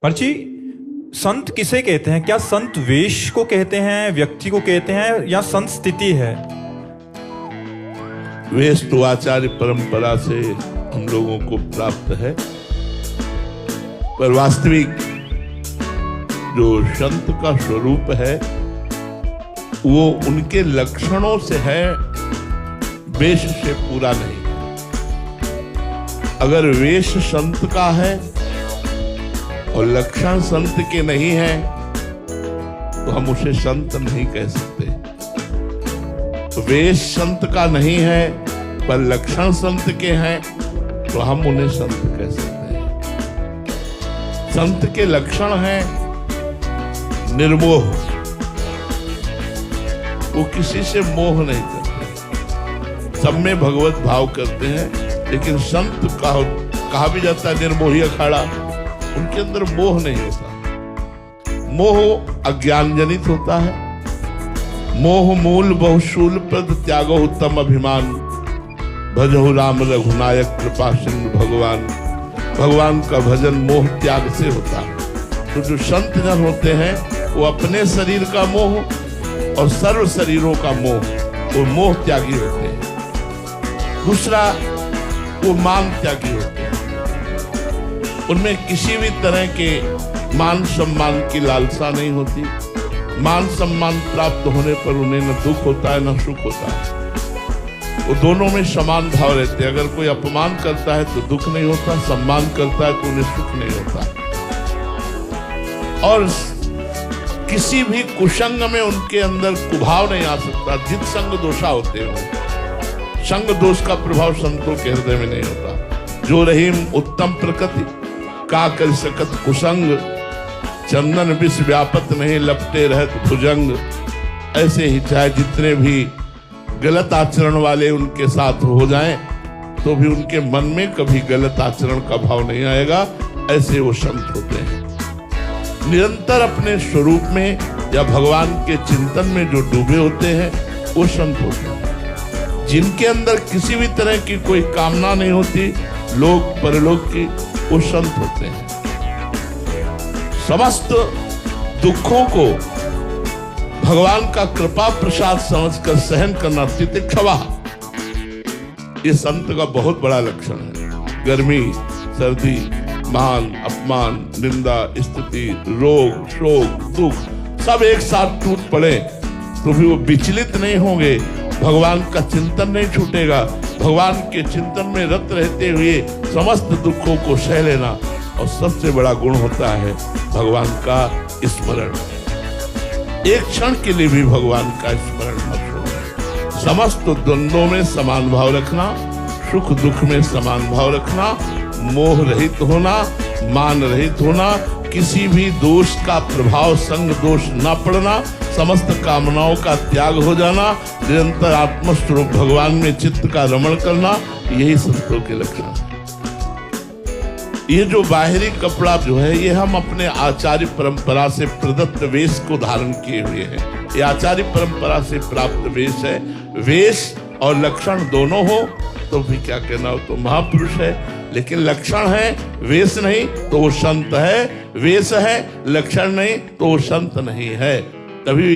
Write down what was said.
पर्ची, संत किसे कहते हैं? क्या संत वेश को कहते हैं, व्यक्ति को कहते हैं, या संत स्थिति है? वेश तो आचार्य परंपरा से हम लोगों को प्राप्त है, पर वास्तविक जो संत का स्वरूप है वो उनके लक्षणों से है, वेश से पूरा नहीं। अगर वेश संत का है और लक्षण संत के नहीं है तो हम उसे संत नहीं कह सकते। वेश संत का नहीं है पर लक्षण संत के हैं तो हम उन्हें संत कह सकते हैं। संत के लक्षण हैं निर्मोह, वो किसी से मोह नहीं करते, सब में भगवत भाव करते हैं। लेकिन संत कहा भी जाता है निर्मोही अखाड़ा, उनके अंदर मोह नहीं होता। मोह अज्ञान जनित होता है। मोह मूल बहुशूल प्रद त्यागो उत्तम अभिमान, भजहु राम रघुनायक कृपा सिंधु भगवान। भगवान का भजन मोह त्याग से होता है। तो जो संत जन होते हैं वो अपने शरीर का मोह और सर्व शरीरों का मोह, वो मोह त्यागी होते हैं। दूसरा, वो मान त्यागी होते हैं। उनमें किसी भी तरह के मान सम्मान की लालसा नहीं होती। मान सम्मान प्राप्त होने पर उन्हें न दुख होता है न सुख होता है। वो दोनों में समान भाव रहते हैं। अगर कोई अपमान करता है तो दुख नहीं होता, सम्मान करता है तो उन्हें सुख नहीं होता। और किसी भी कुसंग में उनके अंदर कुभाव नहीं आ सकता। जित संग दोषा होते हो, संग दोष का प्रभाव संतों के हृदय में नहीं होता। जो रहीम उत्तम प्रकृति का कर सकत कुसंग, चंदन विष व्यापत नहीं लपटे रहत भुजंग। ऐसे ही चाहे जितने भी गलत आचरण वाले उनके साथ हो जाएं तो भी उनके मन में कभी गलत आचरण का भाव नहीं आएगा। ऐसे वो संत होते हैं। निरंतर अपने स्वरूप में या भगवान के चिंतन में जो डूबे होते हैं वो संत होते हैं। जिनके अंदर किसी भी तरह की कोई कामना नहीं होती, लोक परलोक की, वो संत होते हैं। समस्त दुखों को भगवान का कृपा प्रसाद समझकर सहन करना, तितिक्षवा, ये संत का बहुत बड़ा लक्षण है। गर्मी, सर्दी, मान, अपमान, निंदा, स्तुति, रोग, शोक, दुख सब एक साथ टूट पड़े तो भी वो विचलित नहीं होंगे। भगवान का चिंतन नहीं छूटेगा। भगवान के चिंतन में रत रहते हुए समस्त दुखों को सह लेना। और सबसे बड़ा गुण होता है भगवान का स्मरण। एक क्षण के लिए भी भगवान का स्मरण मत छोड़ो। समस्त द्वंद्वों में समान भाव रखना, सुख दुख में समान भाव रखना, मोह रहित होना, मान रहित होना, किसी भी दोष का प्रभाव संग दोष न पड़ना, समस्त कामनाओं का त्याग हो जाना, निरंतर आत्मस्वरूप भगवान में चित्त का रमण करना, यही संतों के लक्षण है। ये जो बाहरी कपड़ा जो है ये हम अपने आचार्य परंपरा से प्रदत्त वेश को धारण किए हुए हैं। ये आचार्य परंपरा से प्राप्त वेश है। वेश और लक्षण दोनों हो तो भी क्या कहना हो, तो महापुरुष है। लेकिन लक्षण है, वेश नहीं तो वो संत है। वेश है, लक्षण नहीं तो वो संत नहीं है। तभी